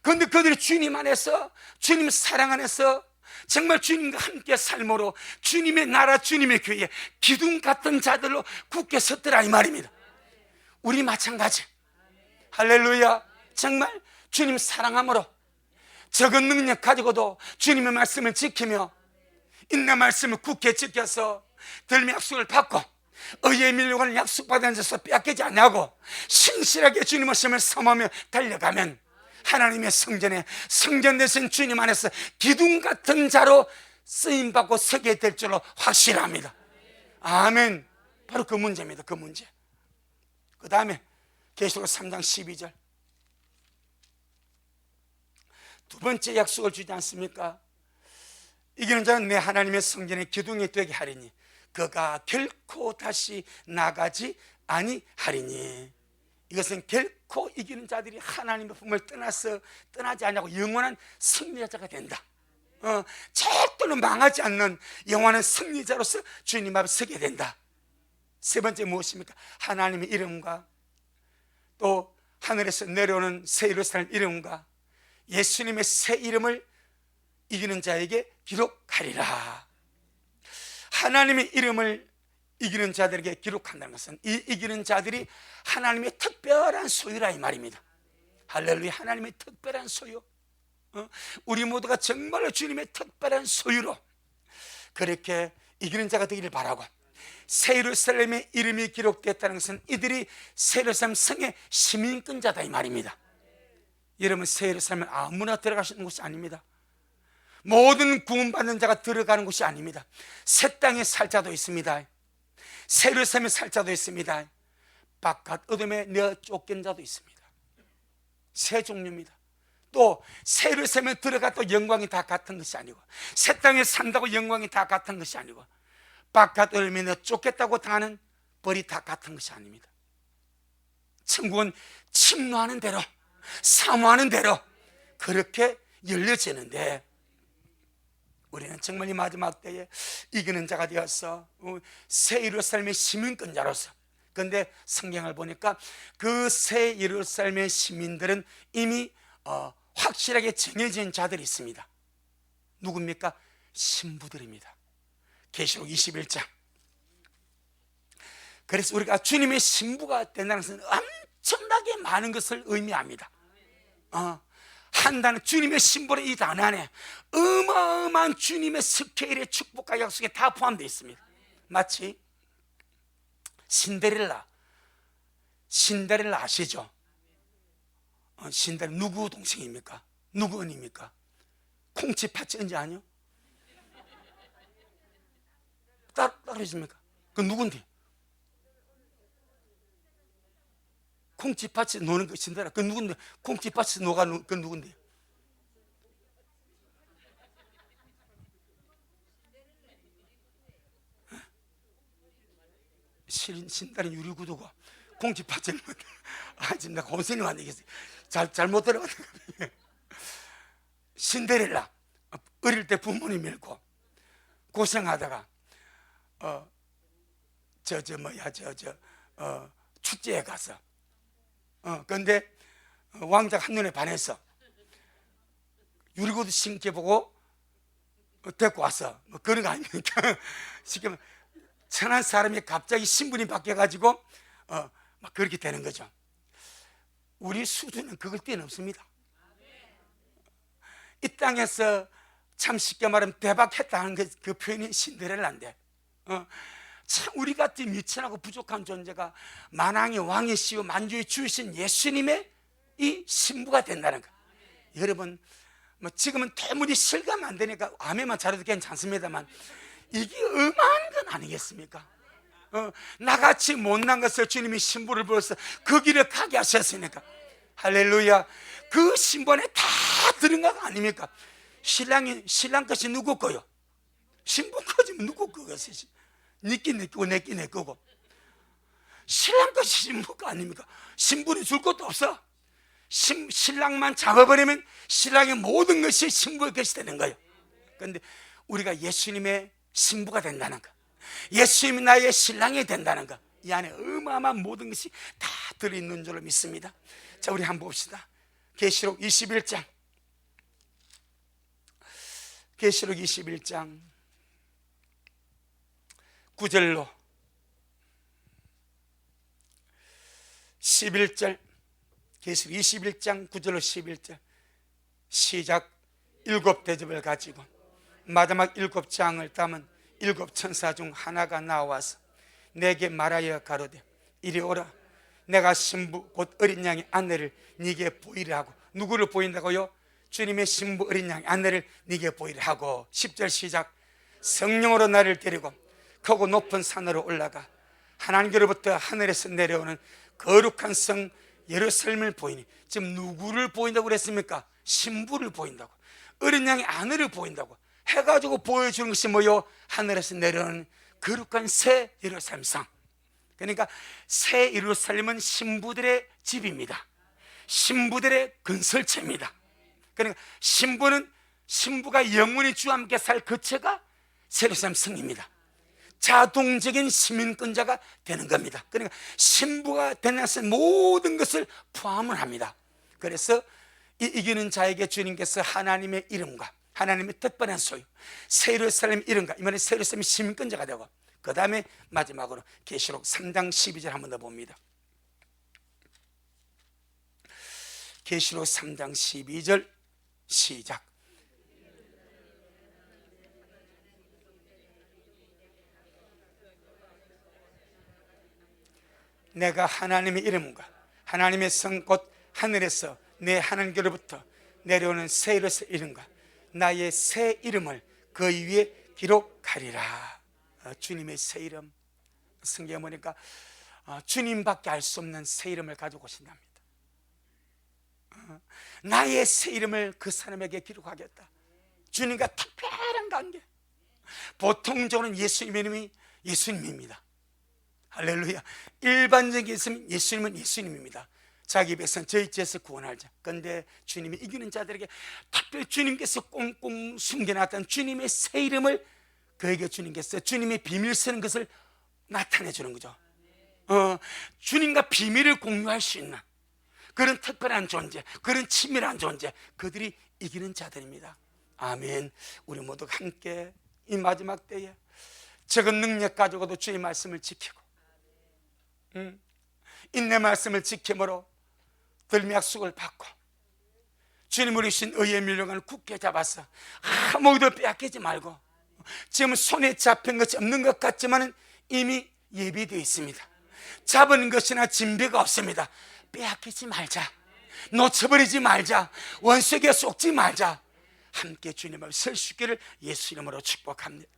그런데 그들이 주님 안에서, 주님 사랑 안에서 정말 주님과 함께 삶으로 주님의 나라, 주님의 교회에 기둥 같은 자들로 굳게 섰더라 이 말입니다. 우리 마찬가지. 할렐루야. 정말 주님 사랑함으로 적은 능력 가지고도 주님의 말씀을 지키며 인내 말씀을 굳게 지켜서 들매 약속을 받고 의에 밀려가는 약속받은 자서 빼앗기지 않냐고 신실하게 주님의 심을 섬하며 달려가면 하나님의 성전에 성전 되신 주님 안에서 기둥 같은 자로 쓰임받고 서게 될 줄로 확실합니다. 아멘. 바로 그 문제입니다. 그 문제. 그 다음에 계시록 3장 12절 두 번째 약속을 주지 않습니까? 이기는 자는 내 하나님의 성전의 기둥이 되게 하리니 그가 결코 다시 나가지 아니하리니. 이것은 결코 이기는 자들이 하나님의 품을 떠나지 않냐고 영원한 승리자가 된다. 절대로 망하지 않는 영원한 승리자로서 주님 앞에 서게 된다. 세 번째 무엇입니까? 하나님의 이름과 또 하늘에서 내려오는 새 예루살렘 이름과 예수님의 새 이름을 이기는 자에게 기록하리라. 하나님의 이름을 이기는 자들에게 기록한다는 것은 이 이기는 자들이 하나님의 특별한 소유라 이 말입니다. 할렐루야. 하나님의 특별한 소유. 우리 모두가 정말로 주님의 특별한 소유로 그렇게 이기는 자가 되기를 바라고, 새 예루살렘의 이름이 기록됐다는 것은 이들이 새 예루살렘 성의 시민권자다 이 말입니다. 여러분, 새 예루살렘은 아무나 들어갈 수 있는 곳이 아닙니다. 모든 구원받는 자가 들어가는 곳이 아닙니다. 새 땅에 살 자도 있습니다. 새 예루살렘에 살 자도 있습니다. 바깥 어둠에 내어 쫓긴 자도 있습니다. 세 종류입니다. 또 새 예루살렘에 들어가도 영광이 다 같은 것이 아니고, 새 땅에 산다고 영광이 다 같은 것이 아니고, 바깥 어둠에 내어 쫓겼다고 당하는 벌이 다 같은 것이 아닙니다. 천국은 침노하는 대로, 사모하는 대로 그렇게 열려지는데, 우리는 정말 이 마지막 때에 이기는 자가 되어서 새 예루살렘의 시민권자로서, 그런데 성경을 보니까 그 새 예루살렘의 시민들은 이미 확실하게 정해진 자들이 있습니다. 누굽니까? 신부들입니다. 계시록 21장. 그래서 우리가 주님의 신부가 된다는 것은 엄청나게 많은 것을 의미합니다. 한다는 주님의 신부는 이 단어 안에 어마어마한 주님의 스케일의 축복과 약속에 다 포함되어 있습니다. 마치 신데렐라 아시죠? 신데렐라 누구 동생입니까? 누구 언니입니까? 콩치팥이 언제 아니요? 따라하십니까? 그 누군데? 콩치팥이 노는 그 신데렐라 그 누군데? 콩치팥이 노가 그 누군데? 신다른 유리구두가 콩치팥을 지금 내가 혼선이 안 되겠어요. 잘못 들어갔네. 신데렐라 어릴 때 부모님 잃고 고생하다가 축제에 가서 근데 왕자가 한눈에 반해서 유리구두 신게 보고 데리고 와서 뭐 그런 거 아닙니까? 지금 천한 사람이 갑자기 신분이 바뀌어가지고 막 그렇게 되는 거죠. 우리 수준은 그걸 뛰어넘습니다. 이 땅에서 참 쉽게 말하면 대박했다는 그 표현이 신데렐라인데, 참 우리 같은 미천하고 부족한 존재가 만왕의 왕이시오 만주의 주이신 예수님의 이 신부가 된다는 거. 여러분, 뭐 지금은 되물이 실감 안 되니까 아멘만 잘해도 괜찮습니다만 이게 어마한 건 아니겠습니까? 나같이 못난 것을 주님이 신부를 부어서 그 길을 가게 하셨으니까, 할렐루야. 그 신분에 다 들은 거 아닙니까? 신랑 것이 누구 거요? 신부 거지면 누구 거겠어요? 니끼 내 거고 내끼 내 거고. 신랑 것이 신부가 아닙니까? 신부는 줄 것도 없어. 신랑만 잡아버리면 신랑의 모든 것이 신부의 것이 되는 거예요. 그런데 우리가 예수님의 신부가 된다는 거, 예수님이 나의 신랑이 된다는 거, 이 안에 어마어마한 모든 것이 다 들어있는 줄로 믿습니다. 자, 우리 한번 봅시다. 계시록 21장. 계시록 21장 9절로 11절. 계시록 21장 9절로 11절. 시작. 일곱 대접을 가지고 마지막 일곱 장을 담은 일곱 천사 중 하나가 나와서 내게 말하여 가로되 이리 오라. 내가 신부 곧 어린 양의 아내를 네게 보이려 하고. 누구를 보인다고요? 주님의 신부 어린 양의 아내를 네게 보이려 하고. 10절 시작. 성령으로 나를 데리고 크고 높은 산으로 올라가 하나님께로부터 하늘에서 내려오는 거룩한 성 예루살렘을 보이니, 지금 누구를 보인다고 그랬습니까? 신부를 보인다고, 어린 양의 아내를 보인다고 해가지고 보여주는 것이 뭐요? 하늘에서 내려오는 거룩한 새 예루살렘 성. 그러니까 새 예루살렘은 신부들의 집입니다. 신부들의 건설체입니다. 그러니까 신부가 영원히 주와 함께 살 거처가 새 예루살렘 성입니다. 자동적인 시민권자가 되는 겁니다. 그러니까 신부가 되는 것은 모든 것을 포함을 합니다. 그래서 이기는 자에게 주님께서 하나님의 이름과 하나님의 특별한 소유, 새 예루살렘 이름과 이번에 새 예루살렘 시민권자가 되고, 그 다음에 마지막으로 계시록 3장 12절 한 번 더 봅니다. 계시록 3장 12절 시작. 내가 하나님의 이름과 하나님의 성 곧 하늘에서 내 하나님께로부터 내려오는 새 예루살렘 이름과 나의 새 이름을 그 위에 기록하리라. 주님의 새 이름, 성경에 보니까 주님밖에 알 수 없는 새 이름을 가지고 오신답니다. 나의 새 이름을 그 사람에게 기록하겠다. 주님과 특별한 관계. 보통적으로는 예수님의 이름이 예수님입니다. 할렐루야. 일반적인 예수님은 예수님입니다. 자기 백성 저희 죄에서 구원하자. 그런데 주님이 이기는 자들에게 특별히 주님께서 꽁꽁 숨겨놨던 주님의 새 이름을 그에게 주님께서 주님의 비밀 쓰는 것을 나타내 주는 거죠. 주님과 비밀을 공유할 수 있는 그런 특별한 존재, 그런 친밀한 존재, 그들이 이기는 자들입니다. 아멘. 우리 모두 함께 이 마지막 때에 적은 능력 가지고도 주의 말씀을 지키고 인내 말씀을 지킴으로 들미 약속을 받고 주님으로 주신 의의 밀려간을 굳게 잡아서 아무것도 빼앗기지 말고, 지금 손에 잡힌 것이 없는 것 같지만 이미 예비되어 있습니다. 잡은 것이나 진배가 없습니다. 빼앗기지 말자, 놓쳐버리지 말자, 원수에게 속지 말자. 함께 주님 앞에 설 수 있기를 예수 이름으로 축복합니다.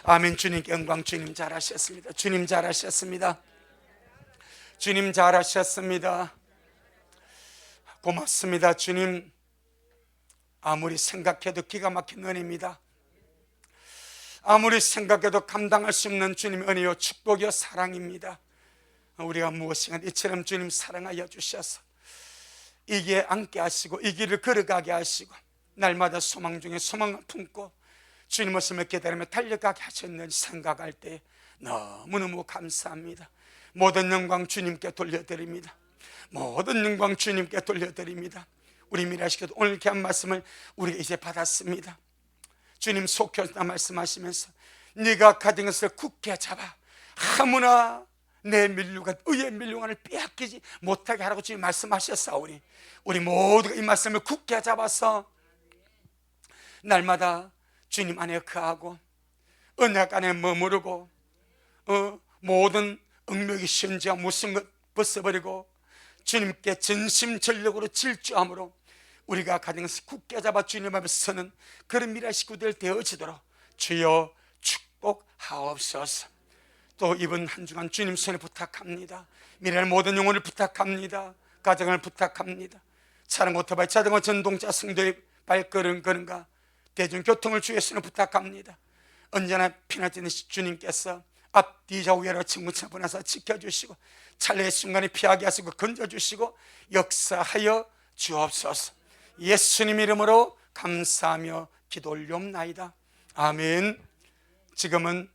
아멘. 주님께 영광. 주님 잘하셨습니다. 주님 잘하셨습니다. 주님 잘하셨습니다. 고맙습니다. 주님, 아무리 생각해도 기가 막힌 은혜입니다. 아무리 생각해도 감당할 수 없는 주님의 은혜요 축복이요 사랑입니다. 우리가 무엇인가 이처럼 주님 사랑하여 주셔서 이 길에 앉게 하시고 이 길을 걸어가게 하시고 날마다 소망 중에 소망을 품고 주님 말씀을 기다리며 달려가게 하셨는지 생각할 때 너무너무 감사합니다. 모든 영광 주님께 돌려드립니다. 모든 영광 주님께 돌려드립니다. 우리 미라시켜도 오늘 이렇게 한 말씀을 우리가 이제 받았습니다. 주님 속혀서 말씀하시면서 네가 가진 것을 굳게 잡아 아무나 내 밀류관, 의의 밀류관을 빼앗기지 못하게 하라고 주님 말씀하셨사오니 우리 모두가 이 말씀을 굳게 잡아서 날마다 주님 안에 거하고 언약 안에 머무르고 모든 얽매기 시험지와 무슨 것 벗어버리고 주님께 전심전력으로 질주함으로 우리가 가진 것을 굳게 잡아 주님 앞에 서는 그런 미라 식구들 되어지도록 주여 축복하옵소서. 또 이번 한 주간 주님 손에 부탁합니다. 미래의 모든 영혼을 부탁합니다. 가정을 부탁합니다. 차량, 오토바이, 자전거, 전동차, 성도의 발걸음 걸음과 대중교통을 주의 손에 부탁합니다. 언제나 피나지는 주님께서 앞 뒤좌 우회로 친구차 보내서 지켜주시고 찰나의 순간에 피하게 하시고 건져주시고 역사하여 주옵소서. 예수님 이름으로 감사하며 기도 올리옵나이다. 아멘. 지금은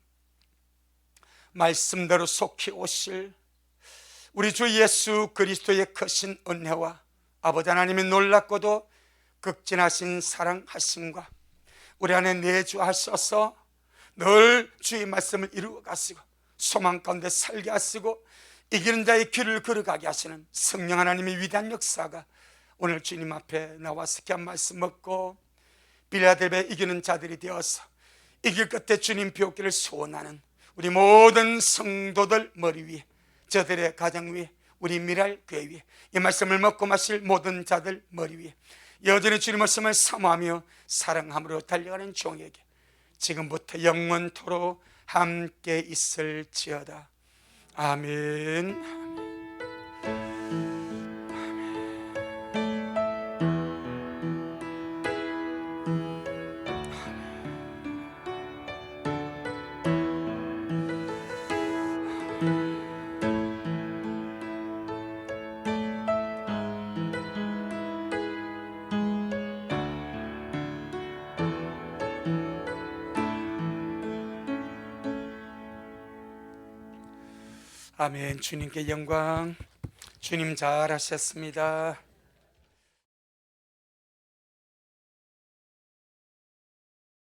말씀대로 속히 오실 우리 주 예수 그리스도의 크신 은혜와 아버지 하나님의 놀랍고도 극진하신 사랑하심과 우리 안에 내주하셔서 늘 주의 말씀을 이루어 가시고 소망 가운데 살게 하시고 이기는 자의 길을 걸어가게 하시는 성령 하나님의 위대한 역사가 오늘 주님 앞에 나와서 이렇게 한 말씀 먹고 빌라델베 이기는 자들이 되어서 이길 끝에 주님 뵙기를 소원하는 우리 모든 성도들 머리 위에, 저들의 가정 위에, 우리 미랄 교회 위에, 이 말씀을 먹고 마실 모든 자들 머리 위에 여전히 주님 말씀을 사모하며 사랑함으로 달려가는 종에게 지금부터 영원토록 함께 있을지어다. 아멘. 아멘. 주님께 영광. 주님 잘하셨습니다.